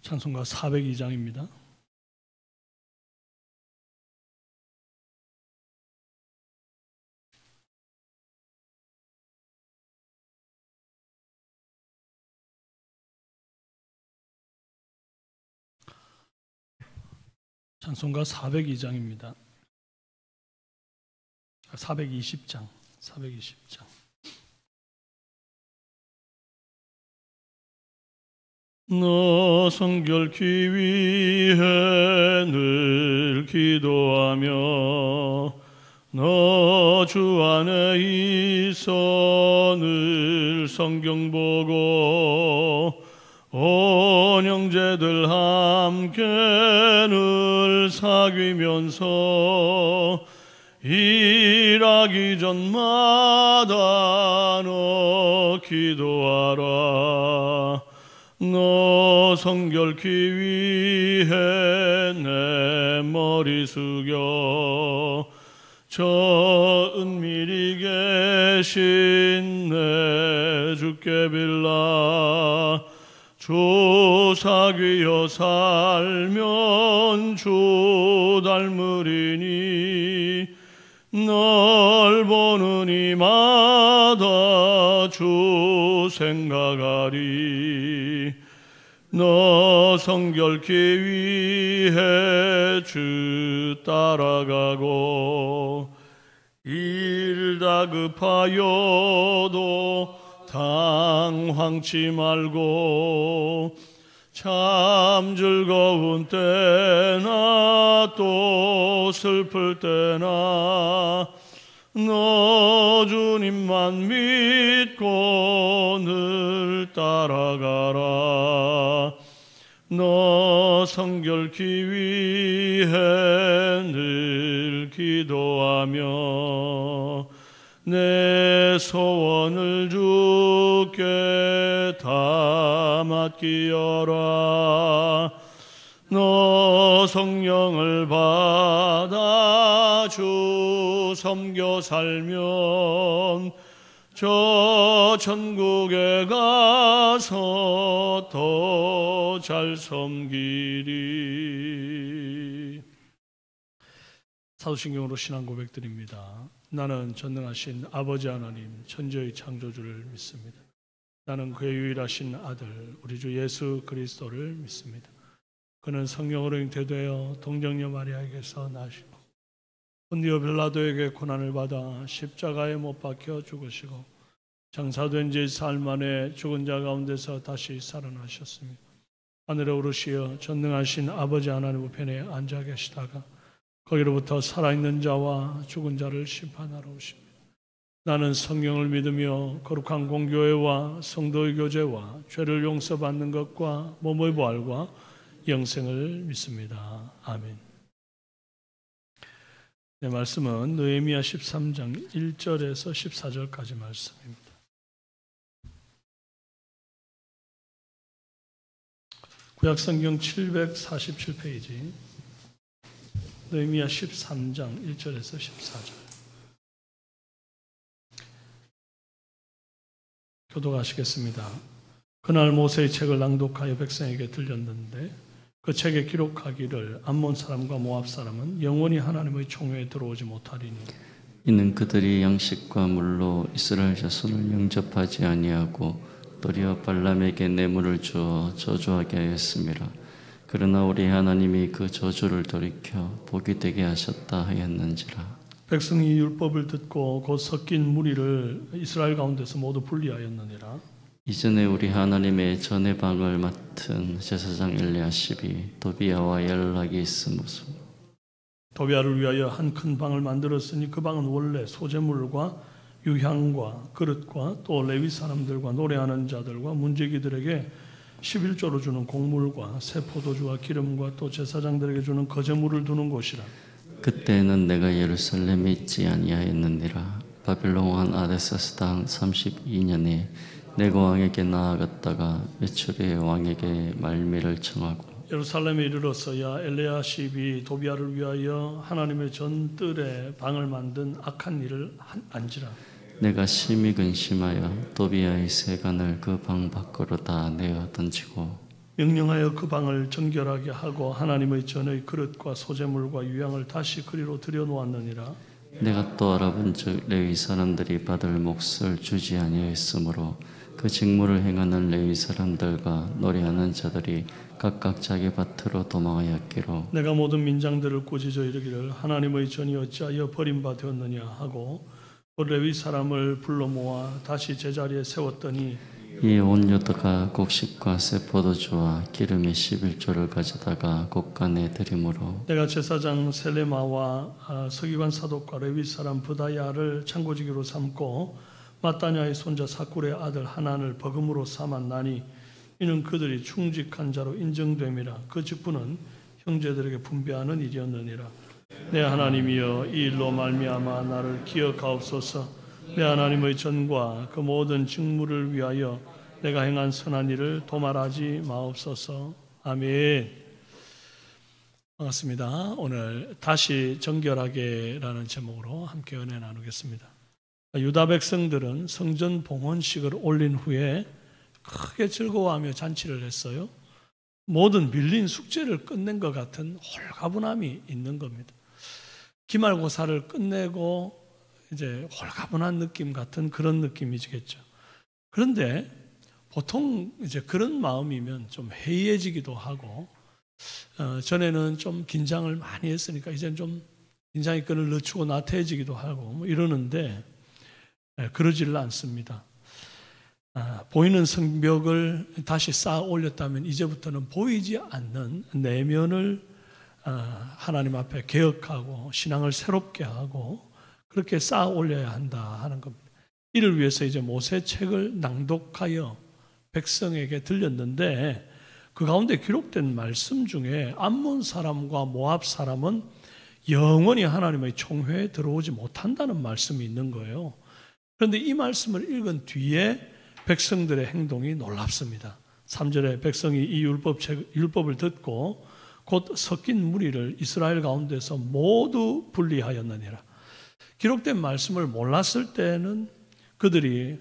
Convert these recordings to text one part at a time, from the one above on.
찬송가 402장입니다. 찬송가 402장입니다. 420장. 너 성결케 위해 늘 기도하며 너 주 안에 있어 늘 성경 보고 온 형제들 함께 늘 사귀면서 일하기 전마다 너 기도하라. 너 성결케 위해 내 머리 숙여 저 은밀히 계신 내 주께 빌라. 주 사귀어 살면 주 닮으리니 널 보는 이마다 주 생각하리. 너 성결케 위해 주 따라가고 일 다급하여도 당황치 말고 참 즐거운 때나 또 슬플 때나 너 주님만 믿고 늘 따라가라. 너 성결케 위해 늘 기도하며 내 소원을 주께 다 맡기어라. 너 성령을 받아 주 섬겨 살면 저 천국에 가서 더 잘 섬기리. 사도신경으로 신앙 고백드립니다. 나는 전능하신 아버지 하나님 천지의 창조주를 믿습니다. 나는 그의 유일하신 아들 우리 주 예수 그리스도를 믿습니다. 그는 성령으로 잉태되어 동정녀 마리아에게서 나시고 본디오 빌라도에게 고난을 받아 십자가에 못 박혀 죽으시고 장사된 지 사흘 만에 죽은 자 가운데서 다시 살아나셨습니다. 하늘에 오르시어 전능하신 아버지 하나님 우편에 앉아 계시다가 거기로부터 살아있는 자와 죽은 자를 심판하러 오십니다. 나는 성령을 믿으며 거룩한 공교회와 성도의 교제와 죄를 용서받는 것과 몸의 부활과 영생을 믿습니다. 아멘. 네, 말씀은 느헤미야 13장 1절에서 14절까지 말씀입니다. 구약성경 747페이지 느헤미야 13장 1절에서 14절. 교독하시겠습니다. 그날 모세의 책을 낭독하여 백성에게 들렸는데 그 책에 기록하기를 암몬 사람과 모압 사람은 영원히 하나님의 총회에 들어오지 못하리니 이는 그들이 양식과 물로 이스라엘 자손을 영접하지 아니하고 도리어 발람에게 뇌물을 주어 저주하게 하였음이라. 그러나 우리 하나님이 그 저주를 돌이켜 복이 되게 하셨다 하였는지라. 백성이 율법을 듣고 곧 섞인 무리를 이스라엘 가운데서 모두 분리하였느니라. 이전에 우리 하나님의 전의 방을 맡은 제사장 엘리야십이 도비야와 연락이 있으므로 도비야를 위하여 한 큰 방을 만들었으니 그 방은 원래 소재물과 유향과 그릇과 또 레위 사람들과 노래하는 자들과 문제기들에게 11조로 주는 곡물과 새 포도주와 기름과 또 제사장들에게 주는 거제물을 두는 곳이라. 그때는 내가 예루살렘에 있지 아니하였느니라. 바벨론 왕 아르사스당 32년에 내가 왕에게 나아갔다가 메추리의 왕에게 말미를 청하고 예루살렘에 이르렀어야 엘리야십이 도비야를 위하여 하나님의 전뜰에 방을 만든 악한 일을 안지라. 내가 심히 근심하여 도비야의 세간을 그 방 밖으로 다 내어 던지고 명령하여 그 방을 정결하게 하고 하나님의 전의 그릇과 소재물과 유향을 다시 그리로 들여놓았느니라. 내가 또 알아본즉 레위 사람들이 받을 몫을 주지 아니하였으므로 그 직무를 행하는 레위 사람들과 노래하는 자들이 각각 자기 밭으로 도망하였기로 내가 모든 민장들을 꾸짖어 이르기를 하나님의 전이 어찌하여 버림바 되었느냐 하고 그 레위 사람을 불러 모아 다시 제자리에 세웠더니 이 온 유다가 곡식과 새 포도주와 기름의 11조를 가져다가 곳간에 드림으로 내가 제사장 셀레마와 서기관 사독과 레위 사람 부다야를 창고지기로 삼고 마따냐의 손자 사꿀의 아들 하난을 버금으로 삼았나니 이는 그들이 충직한 자로 인정됨이라. 그 직분은 형제들에게 분배하는 일이었느니라. 내 하나님이여 이 일로 말미암아 나를 기억하옵소서. 내 하나님의 전과 그 모든 직무를 위하여 내가 행한 선한 일을 도말하지 마옵소서. 아멘. 반갑습니다. 오늘 다시 정결하게라는 제목으로 함께 은혜 나누겠습니다. 유다 백성들은 성전 봉헌식을 올린 후에 크게 즐거워하며 잔치를 했어요. 모든 밀린 숙제를 끝낸 것 같은 홀가분함이 있는 겁니다. 기말고사를 끝내고 이제 홀가분한 느낌 같은 그런 느낌이겠죠. 그런데 보통 이제 그런 마음이면 좀 해이해지기도 하고, 전에는 좀 긴장을 많이 했으니까 이제는 좀 긴장의 끈을 늦추고 나태해지기도 하고 뭐 이러는데 그러지를 않습니다. 보이는 성벽을 다시 쌓아 올렸다면 이제부터는 보이지 않는 내면을 하나님 앞에 개혁하고 신앙을 새롭게 하고 그렇게 쌓아 올려야 한다 하는 겁니다. 이를 위해서 이제 모세책을 낭독하여 백성에게 들렸는데 그 가운데 기록된 말씀 중에 암몬 사람과 모압 사람은 영원히 하나님의 총회에 들어오지 못한다는 말씀이 있는 거예요. 그런데 이 말씀을 읽은 뒤에 백성들의 행동이 놀랍습니다. 3절에 백성이 이 율법을 듣고 곧 섞인 무리를 이스라엘 가운데서 모두 분리하였느니라. 기록된 말씀을 몰랐을 때는 그들이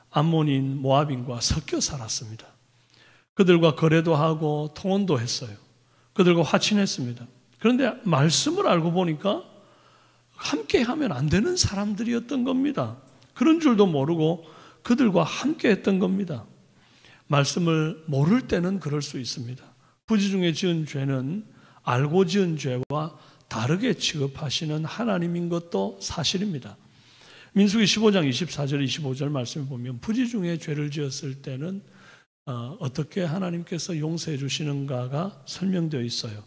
암몬인 모압인과 섞여 살았습니다. 그들과 거래도 하고 통혼도 했어요. 그들과 화친했습니다. 그런데 말씀을 알고 보니까 함께 하면 안 되는 사람들이었던 겁니다. 그런 줄도 모르고 그들과 함께 했던 겁니다. 말씀을 모를 때는 그럴 수 있습니다. 부지 중에 지은 죄는 알고 지은 죄와 다르게 취급하시는 하나님인 것도 사실입니다. 민수기 15장 24절 25절 말씀을 보면 부지 중에 죄를 지었을 때는 어떻게 하나님께서 용서해 주시는가가 설명되어 있어요.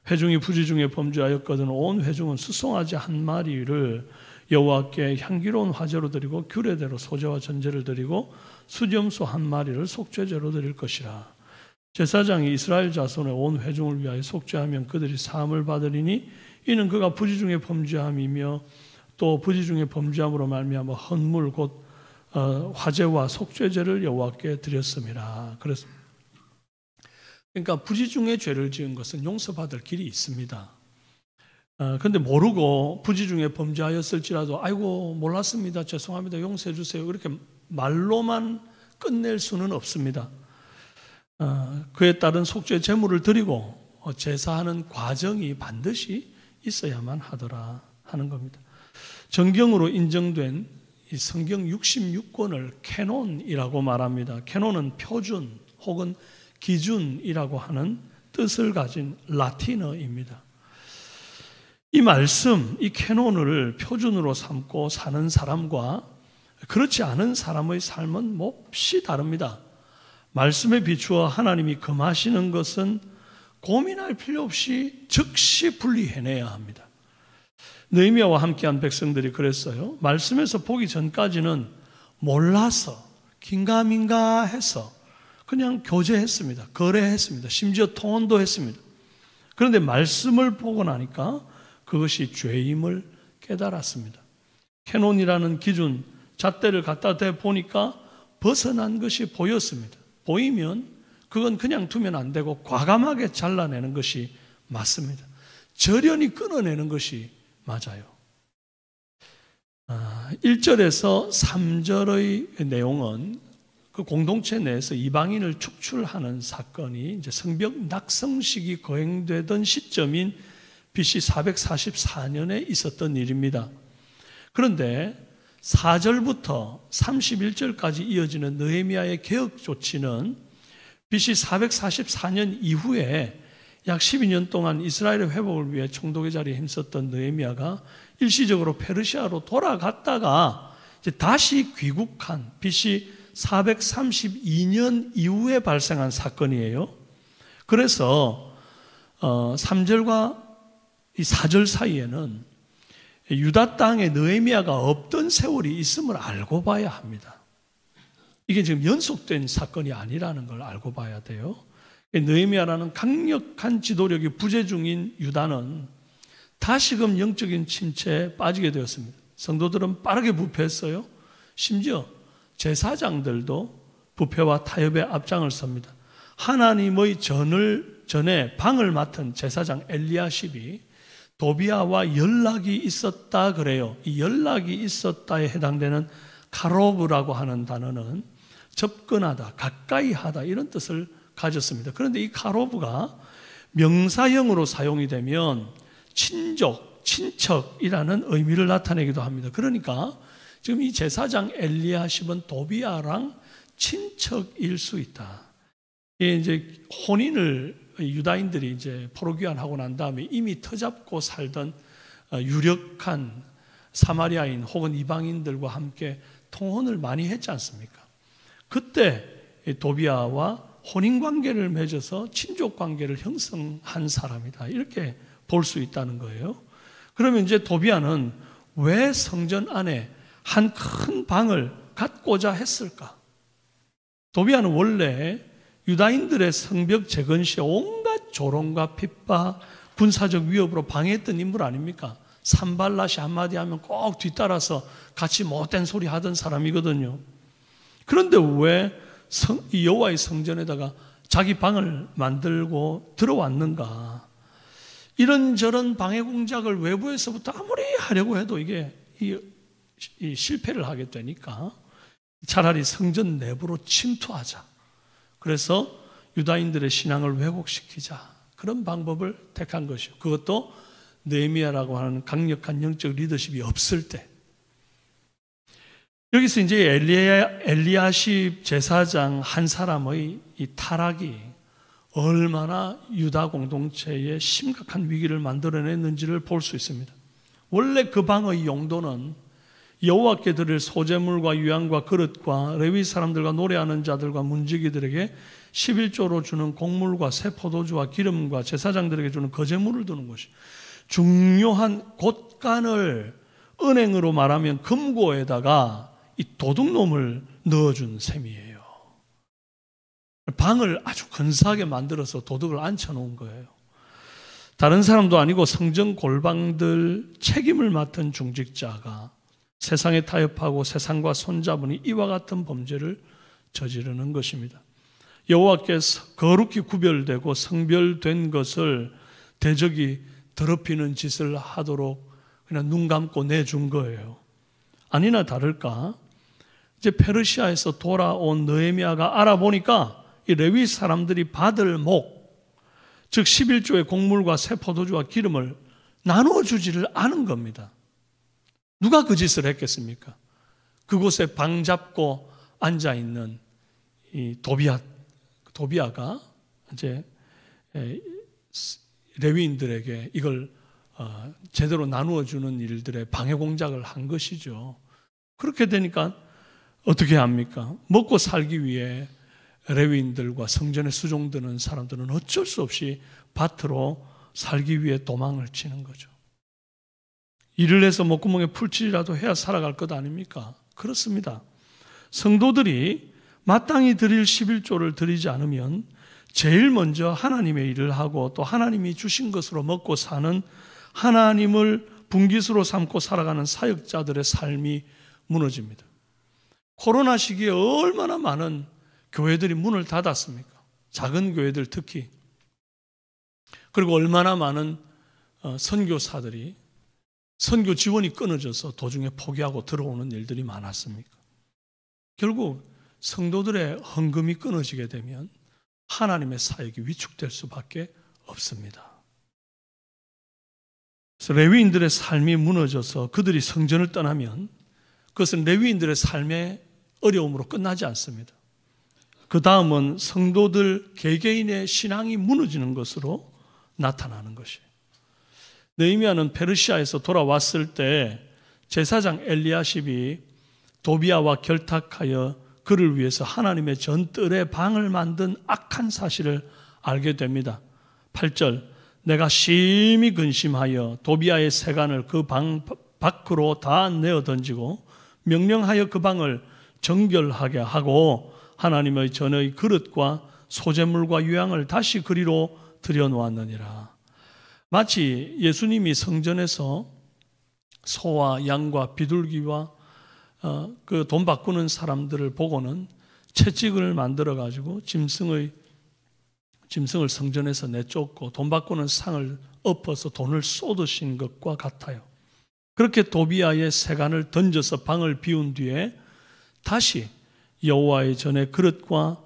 회중이 부지 중에 범죄하였거든 온 회중은 수송아지 한 마리를 여호와께 향기로운 화제로 드리고 규례대로 소제와 전제를 드리고 수염소 한 마리를 속죄제로 드릴 것이라. 제사장이 이스라엘 자손의 온 회중을 위하여 속죄하면 그들이 사함을 받으리니 이는 그가 부지 중에 범죄함이며 또 부지 중에 범죄함으로 말미암아 헌물 곧 화제와 속죄제를 여호와께 드렸음이라. 그러니까 부지 중에 죄를 지은 것은 용서받을 길이 있습니다. 그런데 모르고 부지 중에 범죄하였을지라도 아이고 몰랐습니다, 죄송합니다, 용서해 주세요 이렇게 말로만 끝낼 수는 없습니다. 그에 따른 속죄 제물을 드리고 제사하는 과정이 반드시 있어야만 하더라 하는 겁니다. 정경으로 인정된 이 성경 66권을 캐논이라고 말합니다. 캐논은 표준 혹은 기준이라고 하는 뜻을 가진 라틴어입니다. 이 말씀, 이 캐논을 표준으로 삼고 사는 사람과 그렇지 않은 사람의 삶은 몹시 다릅니다. 말씀에 비추어 하나님이 금하시는 것은 고민할 필요 없이 즉시 분리해내야 합니다. 느헤미야와 함께한 백성들이 그랬어요. 말씀에서 보기 전까지는 몰라서 긴가민가 해서 그냥 교제했습니다. 거래했습니다. 심지어 통혼도 했습니다. 그런데 말씀을 보고 나니까 그것이 죄임을 깨달았습니다. 캐논이라는 기준, 잣대를 갖다 대보니까 벗어난 것이 보였습니다. 보이면 그건 그냥 두면 안 되고 과감하게 잘라내는 것이 맞습니다. 절연히 끊어내는 것이 맞아요. 1절에서 3절의 내용은 그 공동체 내에서 이방인을 축출하는 사건이 이제 성벽 낙성식이 거행되던 시점인 BC 444년에 있었던 일입니다. 그런데 4절부터 31절까지 이어지는 느헤미야의 개혁 조치는 BC 444년 이후에 약 12년 동안 이스라엘의 회복을 위해 총독의 자리에 힘썼던 느헤미야가 일시적으로 페르시아로 돌아갔다가 이제 다시 귀국한 BC 432년 이후에 발생한 사건이에요. 그래서 3절과 이 4절 사이에는 유다 땅에 느헤미야가 없던 세월이 있음을 알고 봐야 합니다. 이게 지금 연속된 사건이 아니라는 걸 알고 봐야 돼요. 느헤미야라는 강력한 지도력이 부재 중인 유다는 다시금 영적인 침체에 빠지게 되었습니다. 성도들은 빠르게 부패했어요. 심지어 제사장들도 부패와 타협에 앞장을 섭니다. 하나님의 전에 방을 맡은 제사장 엘리야십이 도비아와 연락이 있었다 그래요. 이 연락이 있었다에 해당되는 카로브라고 하는 단어는 접근하다, 가까이 하다 이런 뜻을 가졌습니다. 그런데 이 카로브가 명사형으로 사용이 되면 친족, 친척이라는 의미를 나타내기도 합니다. 그러니까 지금 이 제사장 엘리야십은 도비아랑 친척일 수 있다. 이게 이제 혼인을 유다인들이 이제 포로귀환하고 난 다음에 이미 터잡고 살던 유력한 사마리아인 혹은 이방인들과 함께 통혼을 많이 했지 않습니까? 그때 도비아와 혼인관계를 맺어서 친족관계를 형성한 사람이다. 이렇게 볼 수 있다는 거예요. 그러면 이제 도비아는 왜 성전 안에 한 큰 방을 갖고자 했을까? 도비아는 원래 유다인들의 성벽 재건 시에 온갖 조롱과 핍박, 군사적 위협으로 방해했던 인물 아닙니까? 산발랏이 한마디 하면 꼭 뒤따라서 같이 못된 소리 하던 사람이거든요. 그런데 왜 여호와의 성전에다가 자기 방을 만들고 들어왔는가? 이런저런 방해 공작을 외부에서부터 아무리 하려고 해도 이게 실패를 하게 되니까 차라리 성전 내부로 침투하자. 그래서 유다인들의 신앙을 왜곡시키자. 그런 방법을 택한 것이요. 그것도 느헤미야라고 하는 강력한 영적 리더십이 없을 때. 여기서 이제 엘리야십 제사장 한 사람의 이 타락이 얼마나 유다 공동체에 심각한 위기를 만들어냈는지를 볼 수 있습니다. 원래 그 방의 용도는 여호와께 드릴 소제물과 유향과 그릇과 레위 사람들과 노래하는 자들과 문지기들에게 11조로 주는 곡물과 새 포도주와 기름과 제사장들에게 주는 거제물을 두는 것이 중요한 곳간을 은행으로 말하면 금고에다가 이 도둑놈을 넣어준 셈이에요. 방을 아주 근사하게 만들어서 도둑을 앉혀놓은 거예요. 다른 사람도 아니고 성전 골방들 책임을 맡은 중직자가 세상에 타협하고 세상과 손잡으니 이와 같은 범죄를 저지르는 것입니다. 여호와께서 거룩히 구별되고 성별된 것을 대적이 더럽히는 짓을 하도록 그냥 눈 감고 내준 거예요. 아니나 다를까 이제 페르시아에서 돌아온 느헤미야가 알아보니까 이 레위 사람들이 받을 목, 즉 11조의 곡물과 새 포도주와 기름을 나눠주지를 않은 겁니다. 누가 그 짓을 했겠습니까? 그곳에 방 잡고 앉아있는 이 도비아가 이제 레위인들에게 이걸 제대로 나누어주는 일들의 방해 공작을 한 것이죠. 그렇게 되니까 어떻게 합니까? 먹고 살기 위해 레위인들과 성전에 수종드는 사람들은 어쩔 수 없이 밭으로 살기 위해 도망을 치는 거죠. 일을 해서 목구멍에 풀칠이라도 해야 살아갈 것 아닙니까? 그렇습니다. 성도들이 마땅히 드릴 11조를 드리지 않으면 제일 먼저 하나님의 일을 하고 또 하나님이 주신 것으로 먹고 사는 하나님을 분깃으로 삼고 살아가는 사역자들의 삶이 무너집니다. 코로나 시기에 얼마나 많은 교회들이 문을 닫았습니까? 작은 교회들 특히. 그리고 얼마나 많은 선교사들이 선교 지원이 끊어져서 도중에 포기하고 들어오는 일들이 많았습니까? 결국 성도들의 헌금이 끊어지게 되면 하나님의 사역이 위축될 수밖에 없습니다. 그래서 레위인들의 삶이 무너져서 그들이 성전을 떠나면 그것은 레위인들의 삶의 어려움으로 끝나지 않습니다. 그 다음은 성도들 개개인의 신앙이 무너지는 것으로 나타나는 것이에요. 느헤미야는 페르시아에서 돌아왔을 때 제사장 엘리야십이 도비야와 결탁하여 그를 위해서 하나님의 전뜰의 방을 만든 악한 사실을 알게 됩니다. 8절, 내가 심히 근심하여 도비야의 세간을 그 방 밖으로 다 내어 던지고 명령하여 그 방을 정결하게 하고 하나님의 전의 그릇과 소재물과 유향을 다시 그리로 들여놓았느니라. 마치 예수님이 성전에서 소와 양과 비둘기와 그 돈 바꾸는 사람들을 보고는 채찍을 만들어 가지고 짐승을 성전에서 내쫓고 돈 바꾸는 상을 엎어서 돈을 쏟으신 것과 같아요. 그렇게 도비야의 세간을 던져서 방을 비운 뒤에 다시 여호와의 전의 그릇과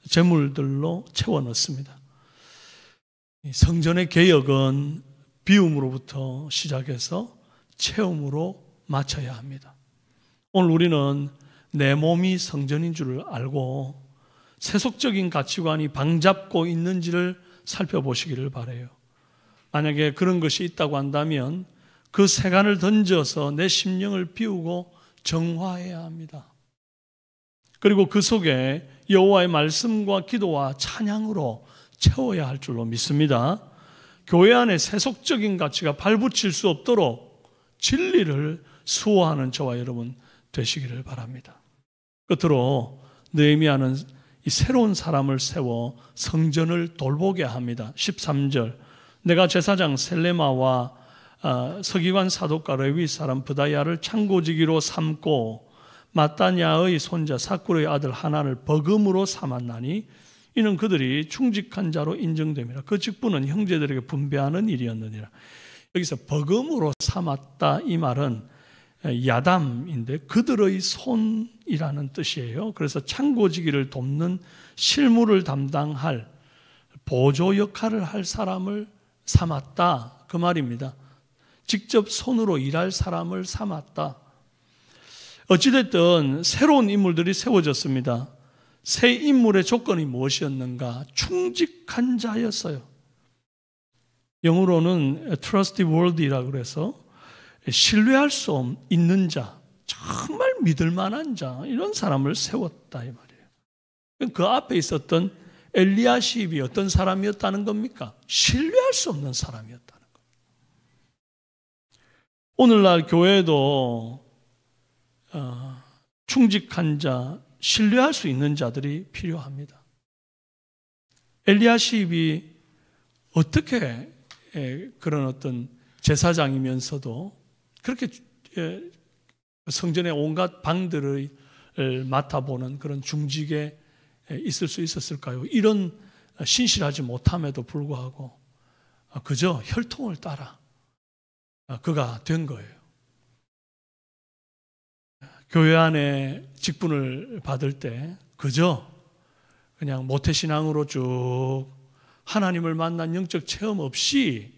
제물들로 채워 넣습니다. 성전의 개혁은 비움으로부터 시작해서 채움으로 마쳐야 합니다. 오늘 우리는 내 몸이 성전인 줄 알고 세속적인 가치관이 방잡고 있는지를 살펴보시기를 바라요. 만약에 그런 것이 있다고 한다면 그 세간을 던져서 내 심령을 비우고 정화해야 합니다. 그리고 그 속에 여호와의 말씀과 기도와 찬양으로 채워야 할 줄로 믿습니다. 교회 안에 세속적인 가치가 발붙일 수 없도록 진리를 수호하는 저와 여러분 되시기를 바랍니다. 끝으로 느헤미야는 이 새로운 사람을 세워 성전을 돌보게 합니다. 13절, 내가 제사장 셀레마와 서기관 사독과 레위 사람 브다야를 창고지기로 삼고 마따냐의 손자 사쿠르의 아들 하나를 버금으로 삼았나니 이는 그들이 충직한 자로 인정됩니다. 그 직분은 형제들에게 분배하는 일이었느니라. 여기서 버금으로 삼았다 이 말은 야담인데 그들의 손이라는 뜻이에요. 그래서 창고지기를 돕는 실무를 담당할 보조 역할을 할 사람을 삼았다 그 말입니다. 직접 손으로 일할 사람을 삼았다. 어찌됐든 새로운 인물들이 세워졌습니다. 새 인물의 조건이 무엇이었는가? 충직한 자였어요. 영어로는 trustworthy라고 그래서 신뢰할 수 있는 자, 정말 믿을 만한 자, 이런 사람을 세웠다 이 말이에요. 그 앞에 있었던 엘리야십이 어떤 사람이었다는 겁니까? 신뢰할 수 없는 사람이었다는 겁니다. 오늘날 교회도 충직한 자, 신뢰할 수 있는 자들이 필요합니다. 엘리야십이 어떻게 그런 어떤 제사장이면서도 그렇게 성전의 온갖 방들을 맡아보는 그런 중직에 있을 수 있었을까요? 이런 신실하지 못함에도 불구하고 그저 혈통을 따라 그가 된 거예요. 교회 안에 직분을 받을 때 그저 그냥 모태신앙으로 쭉 하나님을 만난 영적 체험 없이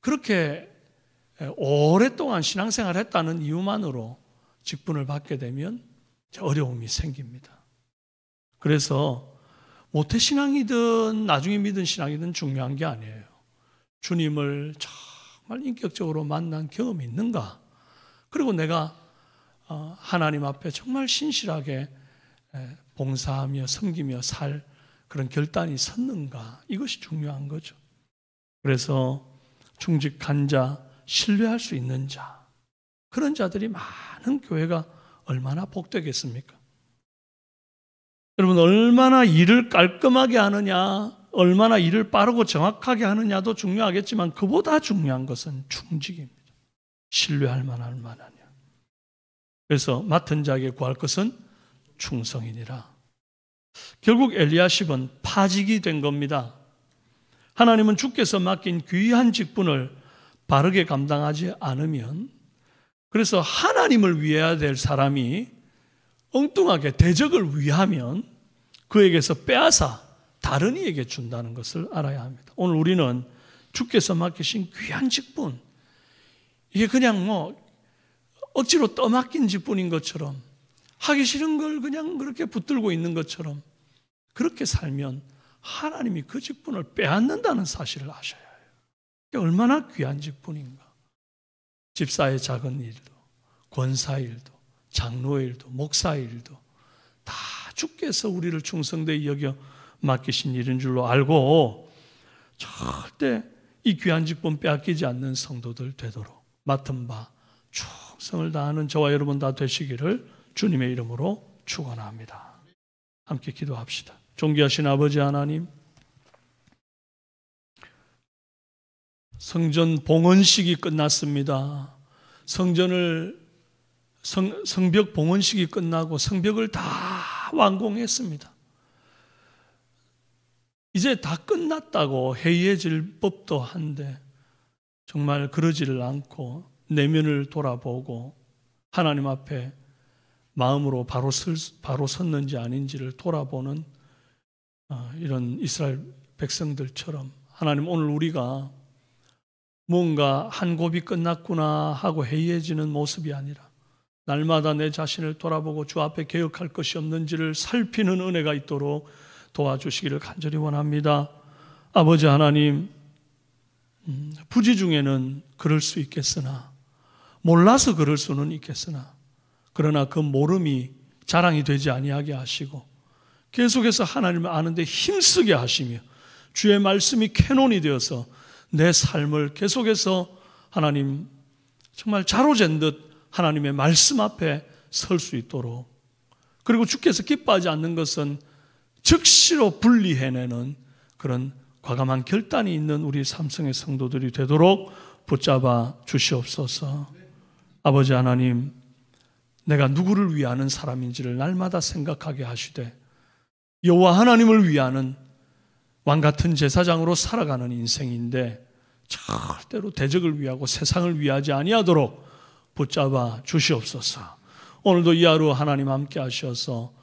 그렇게 오랫동안 신앙생활을 했다는 이유만으로 직분을 받게 되면 어려움이 생깁니다. 그래서 모태신앙이든 나중에 믿은 신앙이든 중요한 게 아니에요. 주님을 정말 인격적으로 만난 경험이 있는가? 그리고 내가 하나님 앞에 정말 신실하게 봉사하며 섬기며 살 그런 결단이 섰는가? 이것이 중요한 거죠. 그래서 충직한 자, 신뢰할 수 있는 자, 그런 자들이 많은 교회가 얼마나 복되겠습니까? 여러분, 얼마나 일을 깔끔하게 하느냐, 얼마나 일을 빠르고 정확하게 하느냐도 중요하겠지만 그보다 중요한 것은 충직입니다. 신뢰할 만한 만하냐. 그래서 맡은 자에게 구할 것은 충성이니라. 결국 엘리야십은 파직이 된 겁니다. 하나님은 주께서 맡긴 귀한 직분을 바르게 감당하지 않으면, 그래서 하나님을 위해야 될 사람이 엉뚱하게 대적을 위하면 그에게서 빼앗아 다른 이에게 준다는 것을 알아야 합니다. 오늘 우리는 주께서 맡기신 귀한 직분, 이게 그냥 억지로 떠맡긴 직분인 것처럼, 하기 싫은 걸 그냥 그렇게 붙들고 있는 것처럼 그렇게 살면 하나님이 그 직분을 빼앗는다는 사실을 아셔야 해요. 이게 얼마나 귀한 직분인가. 집사의 작은 일도, 권사의 일도, 장로의 일도, 목사의 일도 다 주께서 우리를 충성되이 여겨 맡기신 일인 줄로 알고 절대 이 귀한 직분 빼앗기지 않는 성도들 되도록 맡은 바 충성을 다하는 저와 여러분 다 되시기를 주님의 이름으로 축원합니다. 함께 기도합시다. 존귀하신 아버지 하나님, 성전 봉헌식이 끝났습니다. 성벽 봉헌식이 끝나고 성벽을 다 완공했습니다. 이제 다 끝났다고 해이해질 법도 한데 정말 그러지를 않고 내면을 돌아보고 하나님 앞에 마음으로 바로 섰는지 아닌지를 돌아보는 이런 이스라엘 백성들처럼 하나님, 오늘 우리가 뭔가 한 곱이 끝났구나 하고 해이해지는 모습이 아니라 날마다 내 자신을 돌아보고 주 앞에 개혁할 것이 없는지를 살피는 은혜가 있도록 도와주시기를 간절히 원합니다. 아버지 하나님, 부지 중에는 그럴 수 있겠으나, 몰라서 그럴 수는 있겠으나, 그러나 그 모름이 자랑이 되지 아니하게 하시고 계속해서 하나님을 아는데 힘쓰게 하시며 주의 말씀이 캐논이 되어서 내 삶을 계속해서 하나님 정말 자로잰 듯 하나님의 말씀 앞에 설 수 있도록, 그리고 주께서 기뻐하지 않는 것은 즉시로 분리해내는 그런 과감한 결단이 있는 우리 삼성의 성도들이 되도록 붙잡아 주시옵소서. 아버지 하나님, 내가 누구를 위하는 사람인지를 날마다 생각하게 하시되 여호와 하나님을 위하는 왕같은 제사장으로 살아가는 인생인데 절대로 대적을 위하고 세상을 위하지 아니하도록 붙잡아 주시옵소서. 오늘도 이 하루 하나님 함께 하셔서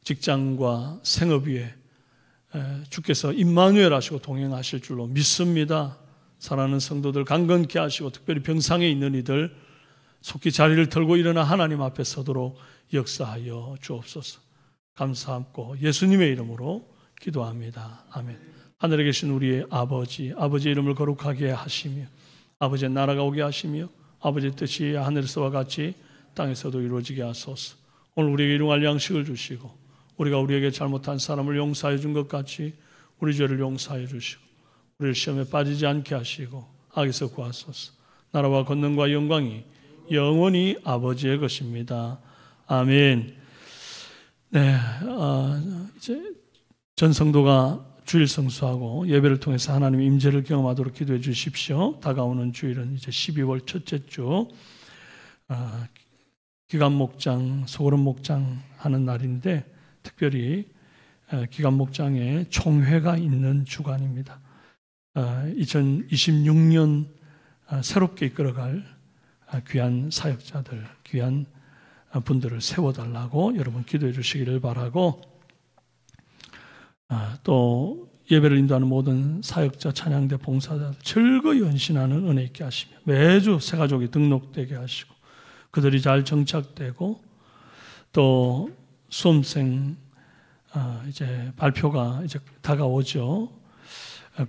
직장과 생업 위에 주께서 임마누엘 하시고 동행하실 줄로 믿습니다. 사랑하는 성도들 강건케 하시고 특별히 병상에 있는 이들 속히 자리를 털고 일어나 하나님 앞에 서도록 역사하여 주옵소서. 감사함고 예수님의 이름으로 기도합니다. 아멘. 하늘에 계신 우리의 아버지의 이름을 거룩하게 하시며 아버지의 나라가 오게 하시며 아버지의 뜻이 하늘에서와 같이 땅에서도 이루어지게 하소서. 오늘 우리에게 일용할 양식을 주시고 우리가 우리에게 잘못한 사람을 용서해 준 것 같이 우리 죄를 용서해 주시고 우리를 시험에 빠지지 않게 하시고 악에서 구하소서. 나라와 권능과 영광이 영원히 아버지의 것입니다. 아멘. 네, 이제 전 성도가 주일 성수하고 예배를 통해서 하나님의 임재를 경험하도록 기도해 주십시오. 다가오는 주일은 이제 12월 첫째 주 기간 목장, 소그룹 목장 하는 날인데 특별히 기간 목장에 총회가 있는 주간입니다. 2026년 새롭게 이끌어갈 귀한 사역자들, 귀한 분들을 세워달라고 여러분 기도해 주시기를 바라고, 또 예배를 인도하는 모든 사역자, 찬양대, 봉사자들 즐거이 헌신하는 은혜 있게 하시며 매주 새 가족이 등록되게 하시고 그들이 잘 정착되고 또 수험생 이제 발표가 이제 다가오죠.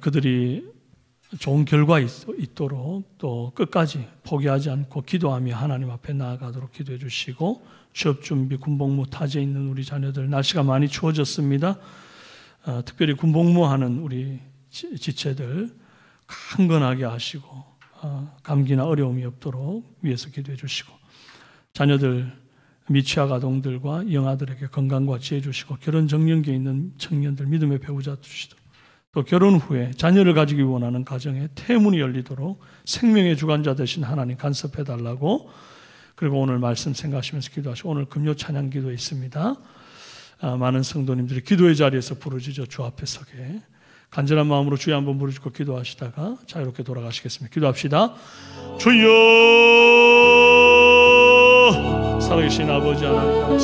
그들이 좋은 결과 있도록 또 끝까지 포기하지 않고 기도하며 하나님 앞에 나아가도록 기도해 주시고, 취업 준비, 군복무 타지에 있는 우리 자녀들, 날씨가 많이 추워졌습니다. 특별히 군복무하는 우리 지체들 강건하게 하시고 감기나 어려움이 없도록 위해서 기도해 주시고, 자녀들 미취학 아동들과 영아들에게 건강과 지혜 주시고, 결혼 정년기에 있는 청년들 믿음의 배우자 주시도록, 또 결혼 후에 자녀를 가지기 원하는 가정에 태문이 열리도록 생명의 주관자 되신 하나님 간섭해 달라고, 그리고 오늘 말씀 생각하시면서 기도하시고, 오늘 금요 찬양 기도 있습니다. 많은 성도님들이 기도의 자리에서 부르짖어 주 앞에 서게 간절한 마음으로 주여 한번 부르짖고 기도하시다가 자유롭게 돌아가시겠습니다. 기도합시다. 주여, 살아계신 아버지 하나님,